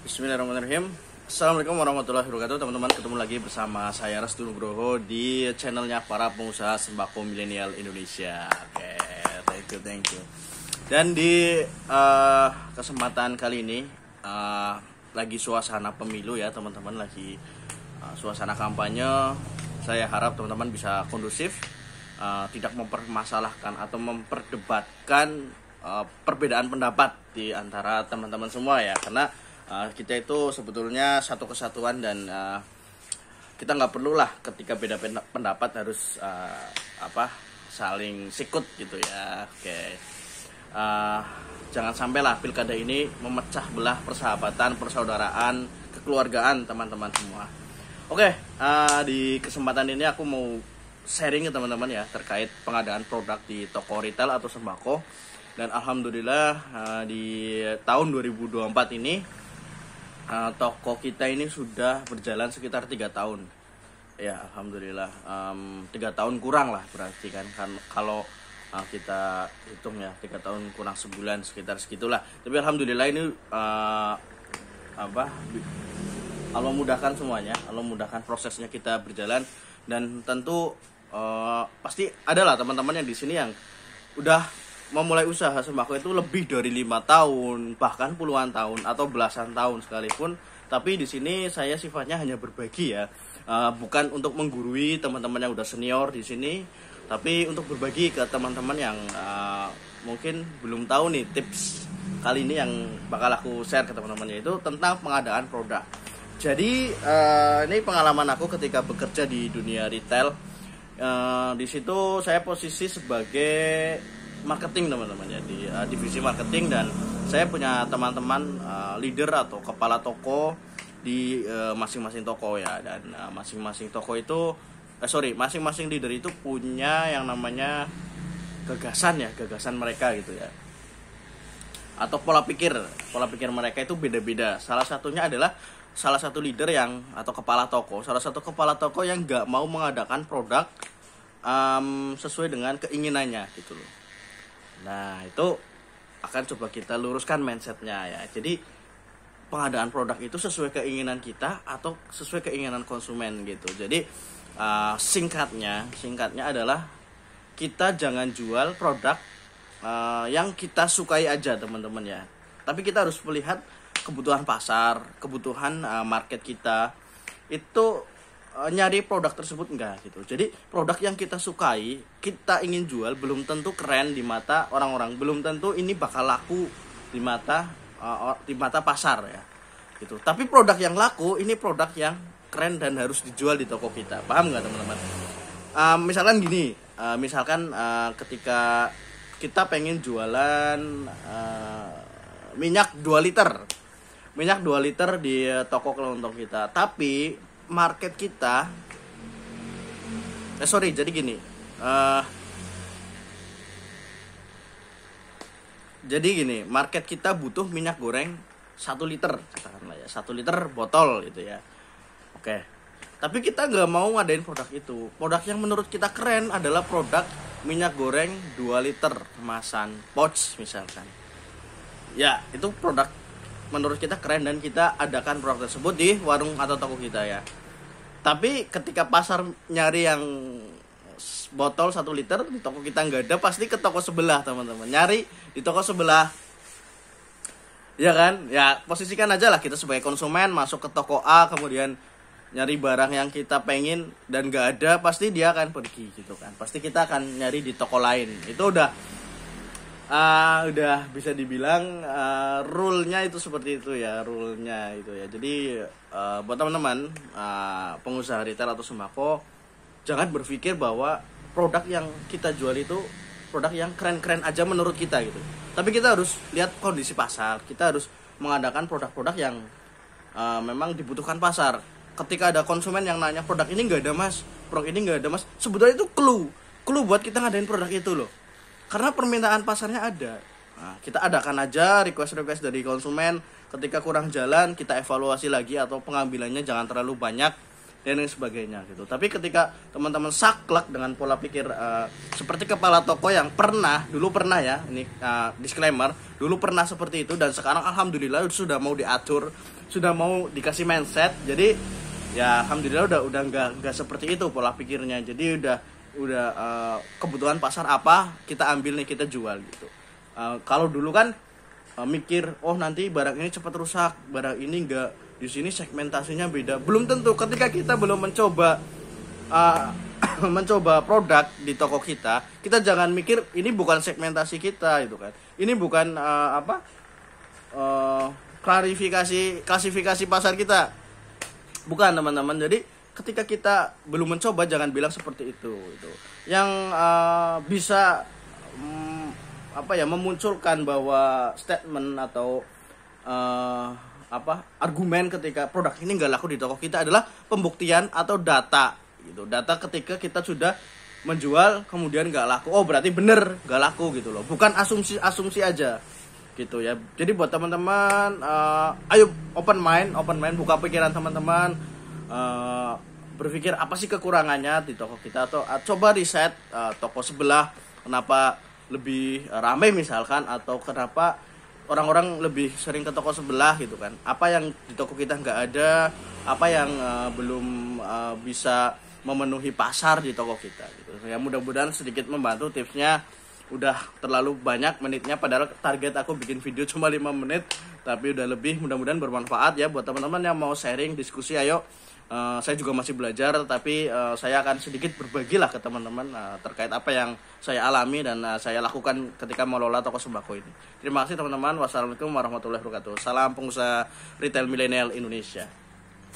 Bismillahirrahmanirrahim. Assalamualaikum warahmatullahi wabarakatuh. Teman-teman, ketemu lagi bersama saya Restu Nugroho di channelnya para pengusaha sembako milenial Indonesia. Oke, thank you. Dan di kesempatan kali ini lagi suasana pemilu ya teman-teman, lagi suasana kampanye. Saya harap teman-teman bisa kondusif, tidak mempermasalahkan atau memperdebatkan perbedaan pendapat di antara teman-teman semua ya, karena kita itu sebetulnya satu kesatuan dan kita nggak perlulah ketika beda pendapat harus saling sikut gitu ya. Oke. Jangan sampailah pilkada ini memecah belah persahabatan, persaudaraan, kekeluargaan teman-teman semua. Oke, di kesempatan ini aku mau sharing ke teman-teman ya terkait pengadaan produk di toko retail atau sembako. Dan alhamdulillah di tahun 2024 ini toko kita ini sudah berjalan sekitar 3 tahun. Ya, alhamdulillah 3 tahun kurang lah berarti kan kalau kita hitung ya 3 tahun kurang sebulan sekitar segitulah. Tapi alhamdulillah ini Allah mudahkan semuanya, Allah mudahkan prosesnya kita berjalan. Dan tentu pasti adalah teman-teman yang di sini yang udah memulai usaha sembako itu lebih dari 5 tahun, bahkan puluhan tahun atau belasan tahun sekalipun. Tapi di sini saya sifatnya hanya berbagi ya, bukan untuk menggurui teman-teman yang udah senior di sini, tapi untuk berbagi ke teman-teman yang mungkin belum tahu nih tips kali ini yang bakal aku share ke teman-teman, yaitu tentang pengadaan produk. Jadi ini pengalaman aku ketika bekerja di dunia retail. Di situ saya posisi sebagai marketing teman-teman ya, di divisi marketing, dan saya punya teman-teman leader atau kepala toko di masing-masing toko ya. Dan masing-masing toko itu masing-masing leader itu punya yang namanya gagasan mereka gitu ya, atau pola pikir mereka itu beda-beda. Salah satu leader atau kepala toko yang nggak mau mengadakan produk sesuai dengan keinginannya gitu loh. Nah, itu akan coba kita luruskan mindsetnya ya. Jadi pengadaan produk itu sesuai keinginan kita atau sesuai keinginan konsumen gitu. Jadi singkatnya adalah kita jangan jual produk yang kita sukai aja teman-teman ya. Tapi kita harus melihat kebutuhan pasar, kebutuhan market kita itu nyari produk tersebut enggak gitu. Jadi produk yang kita sukai, kita ingin jual, belum tentu keren di mata orang-orang, belum tentu ini bakal laku di mata pasar ya gitu. Tapi produk yang laku ini produk yang keren dan harus dijual di toko kita. Paham nggak teman-teman? Misalkan gini, ketika kita pengen jualan minyak 2 liter di toko kelontong kita, tapi market kita market kita butuh minyak goreng 1 liter katakanlah ya, 1 liter botol gitu ya. Oke, tapi kita nggak mau ngadain produk itu. Produk yang menurut kita keren adalah produk minyak goreng 2 liter kemasan pouch misalkan ya. Itu produk menurut kita keren dan kita adakan produk tersebut di warung atau toko kita ya. Tapi ketika pasar nyari yang botol 1 liter di toko kita nggak ada, pasti ke toko sebelah teman-teman, nyari di toko sebelah ya kan ya. Posisikan aja lah kita sebagai konsumen masuk ke toko A, kemudian nyari barang yang kita pengen dan nggak ada, pasti dia akan pergi gitu kan. Pasti kita akan nyari di toko lain. Itu udah bisa dibilang rule-nya itu seperti itu ya, rule-nya itu ya. Jadi buat teman-teman pengusaha retail atau sembako, jangan berpikir bahwa produk yang kita jual itu produk yang keren-keren aja menurut kita gitu. Tapi kita harus lihat kondisi pasar. Kita harus mengadakan produk-produk yang memang dibutuhkan pasar. Ketika ada konsumen yang nanya produk ini nggak ada mas, sebetulnya itu clue buat kita ngadain produk itu loh. Karena permintaan pasarnya ada. Nah, kita adakan aja request dari konsumen. Ketika kurang jalan, kita evaluasi lagi atau pengambilannya jangan terlalu banyak. dan lain sebagainya gitu. Tapi ketika teman-teman saklek dengan pola pikir seperti kepala toko yang dulu pernah ya, ini disclaimer, dulu pernah seperti itu dan sekarang alhamdulillah sudah mau diatur, sudah mau dikasih mindset. Jadi ya alhamdulillah udah nggak seperti itu pola pikirnya. Jadi udah kebutuhan pasar apa kita ambil nih, kita jual gitu. Kalau dulu kan mikir nanti barang ini cepat rusak, barang ini enggak, di sini segmentasinya beda. Belum tentu ketika kita belum mencoba mencoba produk di toko kita jangan mikir ini bukan segmentasi kita gitu kan. Ini bukan klasifikasi pasar kita. Bukan teman-teman. Jadi ketika kita belum mencoba jangan bilang seperti itu gitu. Yang bisa memunculkan bahwa statement atau argumen ketika produk ini nggak laku di toko kita adalah pembuktian atau data gitu. Data ketika kita sudah menjual kemudian nggak laku, berarti bener nggak laku gitu loh, bukan asumsi aja gitu ya. Jadi buat teman-teman, ayo open mind, buka pikiran teman-teman, berpikir apa sih kekurangannya di toko kita, atau coba riset toko sebelah kenapa lebih ramai misalkan, atau kenapa orang-orang lebih sering ke toko sebelah gitu kan. Apa yang di toko kita nggak ada, apa yang belum bisa memenuhi pasar di toko kita gitu. Ya mudah-mudahan sedikit membantu tipsnya. Udah terlalu banyak menitnya, padahal target aku bikin video cuma 5 menit, tapi udah lebih. Mudah-mudahan bermanfaat ya buat teman-teman yang mau sharing, diskusi, ayo. Saya juga masih belajar, tapi saya akan sedikit berbagilah ke teman-teman terkait apa yang saya alami dan saya lakukan ketika mengelola toko sembako ini. Terima kasih teman-teman. Wassalamualaikum warahmatullahi wabarakatuh. Salam pengusaha retail milenial Indonesia.